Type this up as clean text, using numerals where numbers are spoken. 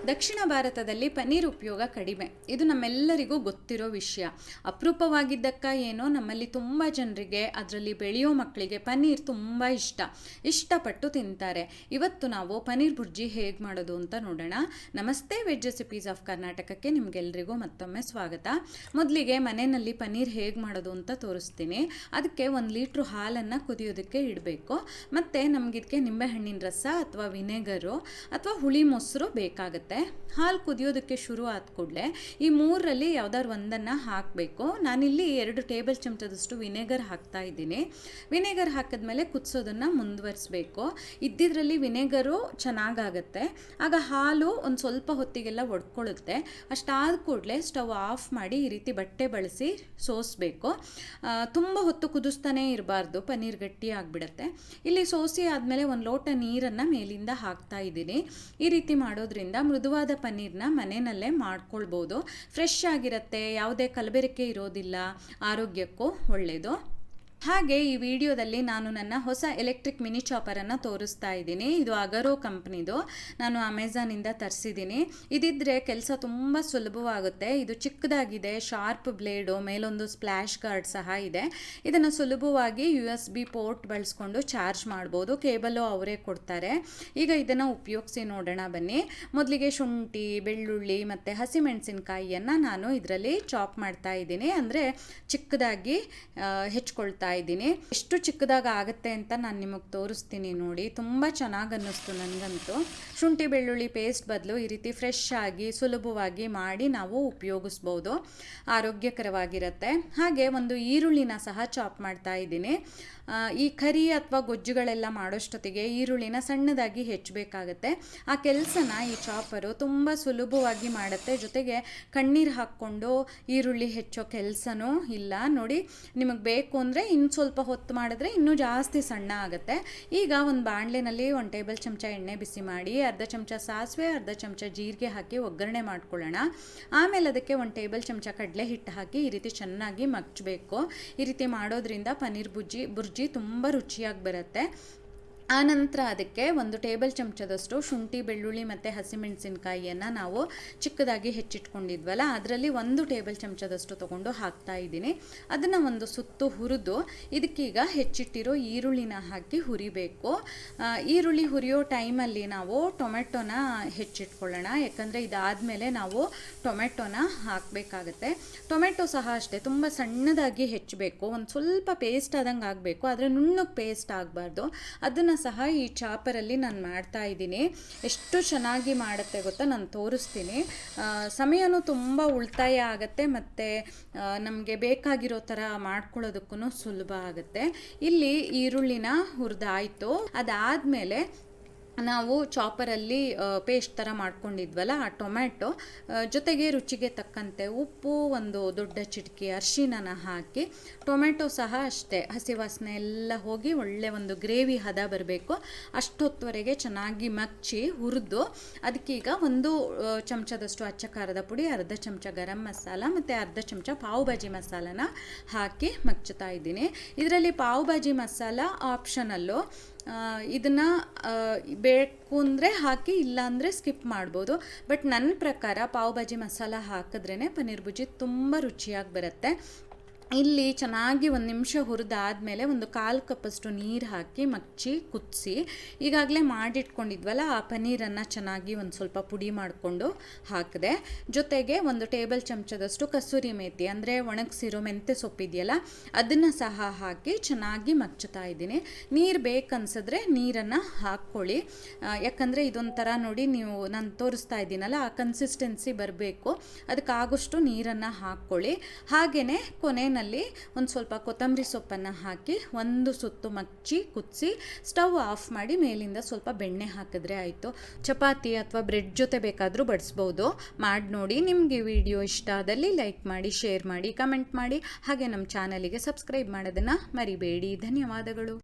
ದಕ್ಷಿಣ ಭಾರತದಲ್ಲಿ ಪನ್ನೀರ್ ಉಪಯೋಗ ಕಡಿಮೆ. ಇದು ನಮ್ಮೆಲ್ಲರಿಗೂ ಗೊತ್ತಿರೋ ವಿಷಯ. ಅಪರೂಪವಾಗಿದ್ದಕ್ಕ ಏನೋ ನಮ್ಮಲ್ಲಿ ತುಂಬ ಜನರಿಗೆ, ಅದರಲ್ಲಿ ಬೆಳೆಯೋ ಮಕ್ಕಳಿಗೆ ಪನ್ನೀರ್ ತುಂಬ ಇಷ್ಟಪಟ್ಟು ತಿಂತಾರೆ. ಇವತ್ತು ನಾವು ಪನ್ನೀರ್ ಬುರ್ಜಿ ಹೇಗೆ ಮಾಡೋದು ಅಂತ ನೋಡೋಣ. ನಮಸ್ತೆ, ವೆಜ್ ರೆಸಿಪೀಸ್ ಆಫ್ ಕರ್ನಾಟಕಕ್ಕೆ ನಿಮಗೆಲ್ಲರಿಗೂ ಮತ್ತೊಮ್ಮೆ ಸ್ವಾಗತ. ಮೊದಲಿಗೆ ಮನೆಯಲ್ಲಿ ಪನ್ನೀರ್ ಹೇಗೆ ಮಾಡೋದು ಅಂತ ತೋರಿಸ್ತೀನಿ. ಅದಕ್ಕೆ 1 ಲೀಟ್ರ್ ಹಾಲನ್ನು ಕುದಿಯೋದಕ್ಕೆ ಇಡಬೇಕು. ಮತ್ತು ನಮಗಿದಕ್ಕೆ ನಿಂಬೆಹಣ್ಣಿನ ರಸ ಅಥವಾ ವಿನೆಗರು ಅಥವಾ ಹುಳಿ ಮೊಸರು ಬೇಕಾಗುತ್ತೆ. ಹಾಲು ಕುದಿಯೋದಕ್ಕೆ ಶುರು ಆದ ಕೂಡಲೇ ಈ 3ರಲ್ಲಿ ಯಾವ್ದಾದ್ರು ಒಂದನ್ನು ಹಾಕಬೇಕು. ನಾನಿಲ್ಲಿ 2 ಟೇಬಲ್ ಚಮಚದಷ್ಟು ವಿನೆಗರ್ ಹಾಕ್ತಾ ಇದ್ದೀನಿ. ವಿನೆಗರ್ ಹಾಕಿದ್ಮೇಲೆ ಕುದಿಸೋದನ್ನು ಮುಂದುವರಿಸಬೇಕು. ಇದ್ದಿದ್ರಲ್ಲಿ ವಿನೆಗರು ಚೆನ್ನಾಗಾಗತ್ತೆ. ಆಗ ಹಾಲು ಒಂದು ಸ್ವಲ್ಪ ಹೊತ್ತಿಗೆಲ್ಲ ಒಡ್ಕೊಳ್ಳುತ್ತೆ. ಅಷ್ಟಾದ ಕೂಡಲೇ ಸ್ಟವ್ ಆಫ್ ಮಾಡಿ ಈ ರೀತಿ ಬಟ್ಟೆ ಬಳಸಿ ಸೋಸಬೇಕು. ತುಂಬ ಹೊತ್ತು ಕುದಿಸ್ತಾನೆ ಇರಬಾರ್ದು, ಪನ್ನೀರ್ ಗಟ್ಟಿ ಆಗಿಬಿಡುತ್ತೆ. ಇಲ್ಲಿ ಸೋಸಿ ಆದಮೇಲೆ 1 ಲೋಟ ನೀರನ್ನು ಮೇಲಿಂದ ಹಾಕ್ತಾ ಇದ್ದೀನಿ. ಈ ರೀತಿ ಮಾಡೋದ್ರಿಂದ ಮೃದುವಾದ ಪನ್ನೀರ್ನ ಮನೆಯಲ್ಲೇ ಮಾಡ್ಕೊಳ್ಬೋದು. ಫ್ರೆಶ್ ಆಗಿರುತ್ತೆ, ಯಾವುದೇ ಕಲಬೆರಕೆ ಇರೋದಿಲ್ಲ, ಆರೋಗ್ಯಕ್ಕೂ ಒಳ್ಳೆಯದು. ಹಾಗೆ ಈ ವಿಡಿಯೋದಲ್ಲಿ ನಾನು ನನ್ನ ಹೊಸ ಎಲೆಕ್ಟ್ರಿಕ್ ಮಿನಿ ಚಾಪರನ್ನು ತೋರಿಸ್ತಾ ಇದ್ದೀನಿ. ಇದು ಅಗರೋ ಕಂಪ್ನಿದು, ನಾನು ಅಮೆಝಾನಿಂದ ತರಿಸಿದ್ದೀನಿ. ಇದಿದ್ದರೆ ಕೆಲಸ ತುಂಬ ಸುಲಭವಾಗುತ್ತೆ. ಇದು ಚಿಕ್ಕದಾಗಿದೆ, ಶಾರ್ಪ್ ಬ್ಲೇಡು, ಮೇಲೊಂದು ಸ್ಪ್ಲ್ಯಾಶ್ ಗಾರ್ಡ್ ಸಹ ಇದೆ. ಇದನ್ನು ಸುಲಭವಾಗಿ USB ಪೋರ್ಟ್ ಬಳಸ್ಕೊಂಡು ಚಾರ್ಜ್ ಮಾಡ್ಬೋದು. ಕೇಬಲು ಅವರೇ ಕೊಡ್ತಾರೆ. ಈಗ ಇದನ್ನು ಉಪಯೋಗಿಸಿ ನೋಡೋಣ ಬನ್ನಿ. ಮೊದಲಿಗೆ ಶುಂಠಿ, ಬೆಳ್ಳುಳ್ಳಿ ಮತ್ತು ಹಸಿಮೆಣಸಿನಕಾಯಿಯನ್ನು ನಾನು ಇದರಲ್ಲಿ ಚಾಪ್ ಮಾಡ್ತಾ ಇದ್ದೀನಿ. ಅಂದರೆ ಚಿಕ್ಕದಾಗಿ ಹೆಚ್ಕೊಳ್ತಾ ಇದ್ದೀನಿ. ಎಷ್ಟು ಚಿಕ್ಕದಾಗ ಆಗುತ್ತೆ ಅಂತ ನಾನು ನಿಮಗೆ ತೋರಿಸ್ತೀನಿ ನೋಡಿ. ತುಂಬ ಚೆನ್ನಾಗಿ ಅನ್ನಿಸ್ತು ನನಗಂತೂ. ಶುಂಠಿ ಬೆಳ್ಳುಳ್ಳಿ ಪೇಸ್ಟ್ ಬದಲು ಈ ರೀತಿ ಫ್ರೆಶ್ ಆಗಿ ಸುಲಭವಾಗಿ ಮಾಡಿ ನಾವು ಉಪಯೋಗಿಸ್ಬೋದು. ಆರೋಗ್ಯಕರವಾಗಿರುತ್ತೆ. ಹಾಗೆ ಒಂದು ಈರುಳ್ಳಿನ ಸಹ ಚಾಪ್ ಮಾಡ್ತಾ ಇದ್ದೀನಿ. ಈ ಕರಿ ಅಥವಾ ಗೊಜ್ಜುಗಳೆಲ್ಲ ಮಾಡೋಷ್ಟೊತ್ತಿಗೆ ಈರುಳ್ಳಿನ ಸಣ್ಣದಾಗಿ ಹೆಚ್ಚಬೇಕಾಗತ್ತೆ. ಆ ಕೆಲಸನ ಈ ಚಾಪರು ತುಂಬ ಸುಲಭವಾಗಿ ಮಾಡುತ್ತೆ. ಜೊತೆಗೆ ಕಣ್ಣೀರು ಹಾಕ್ಕೊಂಡು ಈರುಳ್ಳಿ ಹೆಚ್ಚೋ ಕೆಲಸನೂ ಇಲ್ಲ. ನೋಡಿ, ನಿಮಗೆ ಬೇಕು ಅಂದರೆ ಇನ್ನು ಸ್ವಲ್ಪ ಹೊತ್ತು ಮಾಡಿದ್ರೆ ಇನ್ನೂ ಜಾಸ್ತಿ ಸಣ್ಣ ಆಗುತ್ತೆ. ಈಗ ಒಂದು ಬಾಣಲೆನಲ್ಲಿ 1 ಟೇಬಲ್ ಚಮಚ ಎಣ್ಣೆ ಬಿಸಿ ಮಾಡಿ, ಅರ್ಧ ಚಮಚ ಸಾಸಿವೆ, ಅರ್ಧ ಚಮಚ ಜೀರಿಗೆ ಹಾಕಿ ಒಗ್ಗರಣೆ ಮಾಡ್ಕೊಳ್ಳೋಣ. ಆಮೇಲೆ ಅದಕ್ಕೆ 1 ಟೇಬಲ್ ಚಮಚ ಕಡಲೆ ಹಿಟ್ಟು ಹಾಕಿ ಈ ರೀತಿ ಚೆನ್ನಾಗಿ ಮಗ್ಚಬೇಕು. ಈ ರೀತಿ ಮಾಡೋದ್ರಿಂದ ಪನ್ನೀರ್ ಬುರ್ಜಿ ತುಂಬ ರುಚಿಯಾಗಿ ಬರುತ್ತೆ. ಆನಂತರ ಅದಕ್ಕೆ 1 ಟೇಬಲ್ ಚಮಚದಷ್ಟು ಶುಂಠಿ ಬೆಳ್ಳುಳ್ಳಿ ಮತ್ತು ಹಸಿಮೆಣಸಿನಕಾಯಿಯನ್ನು ನಾವು ಚಿಕ್ಕದಾಗಿ ಹೆಚ್ಚಿಟ್ಕೊಂಡಿದ್ವಲ್ಲ, ಅದರಲ್ಲಿ 1 ಟೇಬಲ್ ಚಮಚದಷ್ಟು ತೊಗೊಂಡು ಹಾಕ್ತಾ ಇದ್ದೀನಿ. ಅದನ್ನು ಒಂದು ಸುತ್ತು ಹುರಿದು ಇದಕ್ಕೀಗ ಹೆಚ್ಚಿಟ್ಟಿರೋ ಈರುಳ್ಳಿನ ಹಾಕಿ ಹುರಿಬೇಕು. ಈರುಳ್ಳಿ ಹುರಿಯೋ ಟೈಮಲ್ಲಿ ನಾವು ಟೊಮೆಟೊನ ಹೆಚ್ಚಿಟ್ಕೊಳ್ಳೋಣ. ಯಾಕಂದರೆ ಇದಾದಮೇಲೆ ನಾವು ಟೊಮೆಟೊನ ಹಾಕಬೇಕಾಗತ್ತೆ. ಟೊಮೆಟೊ ಸಹ ಅಷ್ಟೇ ತುಂಬ ಸಣ್ಣದಾಗಿ ಹೆಚ್ಚಬೇಕು. ಒಂದು ಸ್ವಲ್ಪ ಪೇಸ್ಟ್ ಆದಂಗೆ ಆಗಬೇಕು, ಆದರೆ ನುಣ್ಣಗೆ ಪೇಸ್ಟ್ ಆಗಬಾರ್ದು. ಅದನ್ನು ಸಹ ಈ ಚಾಪರಲ್ಲಿ ನಾನು ಮಾಡ್ತಾ ಇದ್ದೀನಿ. ಎಷ್ಟು ಚೆನ್ನಾಗಿ ಮಾಡುತ್ತೆ ಗೊತ್ತಾ, ನಾನು ತೋರಿಸ್ತೀನಿ. ಸಮಯನೂ ತುಂಬ ಉಳಿತಾಯ ಆಗುತ್ತೆ ಮತ್ತು ನಮಗೆ ಬೇಕಾಗಿರೋ ಥರ ಮಾಡ್ಕೊಳ್ಳೋದಕ್ಕೂ ಸುಲಭ ಆಗುತ್ತೆ. ಇಲ್ಲಿ ಈರುಳ್ಳಿನ ಹುರಿದಾಯಿತು. ಅದಾದಮೇಲೆ ನಾವು ಚಾಪರಲ್ಲಿ ಪೇಸ್ಟ್ ಥರ ಮಾಡ್ಕೊಂಡಿದ್ವಲ್ಲ, ಆ ಟೊಮ್ಯಾಟೊ ಜೊತೆಗೆ ರುಚಿಗೆ ತಕ್ಕಂತೆ ಉಪ್ಪು, 1 ದೊಡ್ಡ ಚಿಟಿಕೆ ಅರಿಶಿನ ಹಾಕಿ, ಟೊಮೆಟೊ ಸಹ ಅಷ್ಟೇ ಹಸಿ ವಾಸನೆ ಎಲ್ಲ ಹೋಗಿ ಒಳ್ಳೆ ಒಂದು ಗ್ರೇವಿ ಹದ ಬರಬೇಕು. ಅಷ್ಟೊತ್ತವರೆಗೆ ಚೆನ್ನಾಗಿ ಮಗ್ಚಿ ಹುರಿದು ಅದಕ್ಕೀಗ 1 ಚಮಚದಷ್ಟು ಅಚ್ಚ ಖಾರದ ಪುಡಿ, ಅರ್ಧ ಚಮಚ ಗರಂ ಮಸಾಲ ಮತ್ತು ಅರ್ಧ ಚಮಚ ಪಾವ್ ಭಾಜಿ ಮಸಾಲನ ಹಾಕಿ ಮಗ್ಚುತ್ತಾ ಇದ್ದೀನಿ. ಇದರಲ್ಲಿ ಪಾವ್ ಭಾಜಿ ಮಸಾಲ ಆಪ್ಷನಲ್ಲು. ಇದನ್ನು ಬೇಕು ಅಂದರೆ ಹಾಕಿ, ಇಲ್ಲ ಅಂದರೆ ಸ್ಕಿಪ್ ಮಾಡ್ಬೋದು. ಬಟ್ ನನ್ನ ಪ್ರಕಾರ ಪಾವ್ ಭಾಜಿ ಮಸಾಲ ಹಾಕಿದ್ರೇ ಪನ್ನೀರ್ ಬುರ್ಜಿ ತುಂಬ ರುಚಿಯಾಗಿ ಬರುತ್ತೆ. ಇಲ್ಲಿ ಚೆನ್ನಾಗಿ 1 ನಿಮಿಷ ಹುರಿದಾದ್ಮೇಲೆ 1/4 ಕಪ್ಪಷ್ಟು ನೀರು ಹಾಕಿ ಮಗ್ಚಿ ಕುದಿಸಿ, ಈಗಾಗಲೇ ಮಾಡಿಟ್ಕೊಂಡಿದ್ವಲ್ಲ ಆ ಪನ್ನೀರನ್ನು ಚೆನ್ನಾಗಿ ಒಂದು ಸ್ವಲ್ಪ ಪುಡಿ ಮಾಡಿಕೊಂಡು ಹಾಕಿದೆ. ಜೊತೆಗೆ 1 ಟೇಬಲ್ ಚಮಚದಷ್ಟು ಕಸೂರಿ ಮೇಥಿ ಅಂದರೆ ಒಣಗಿಸಿರೋ ಮೆಂತ್ಯ ಸೊಪ್ಪಿದೆಯಲ್ಲ, ಅದನ್ನು ಸಹ ಹಾಕಿ ಚೆನ್ನಾಗಿ ಮಗ್ಚುತ್ತಾ ಇದ್ದೀನಿ. ನೀರು ಬೇಕನ್ಸಿದ್ರೆ ನೀರನ್ನು ಹಾಕ್ಕೊಳ್ಳಿ. ಯಾಕಂದರೆ ಇದೊಂಥರ ನೋಡಿ, ನೀವು ನಾನು ತೋರಿಸ್ತಾ ಇದ್ದೀನಲ್ಲ ಆ ಕನ್ಸಿಸ್ಟೆನ್ಸಿ ಬರಬೇಕು. ಅದಕ್ಕಾಗೋಷ್ಟು ನೀರನ್ನು ಹಾಕ್ಕೊಳ್ಳಿ. ಹಾಗೆಯೇ ಕೊನೆಯಲ್ಲಿ ಒಂದು ಸ್ವಲ್ಪ ಕೊತ್ತಂಬರಿ ಸೊಪ್ಪನ್ನು ಹಾಕಿ 1 ಸುತ್ತು ಮಗ್ಚಿ ಕುದಿಸಿ ಸ್ಟವ್ ಆಫ್ ಮಾಡಿ ಮೇಲಿಂದ ಸ್ವಲ್ಪ ಬೆಣ್ಣೆ ಹಾಕಿದ್ರೆ ಆಯಿತು. ಚಪಾತಿ ಅಥವಾ ಬ್ರೆಡ್ ಜೊತೆ ಬೇಕಾದರೂ ಬಡಿಸ್ಬೋದು. ಮಾಡಿ ನೋಡಿ. ನಿಮಗೆ ವಿಡಿಯೋ ಇಷ್ಟ ಆದಲ್ಲಿ ಲೈಕ್ ಮಾಡಿ, ಶೇರ್ ಮಾಡಿ, ಕಮೆಂಟ್ ಮಾಡಿ. ಹಾಗೆ ನಮ್ಮ ಚಾನಲಿಗೆ ಸಬ್ಸ್ಕ್ರೈಬ್ ಮಾಡೋದನ್ನು ಮರಿಬೇಡಿ. ಧನ್ಯವಾದಗಳು.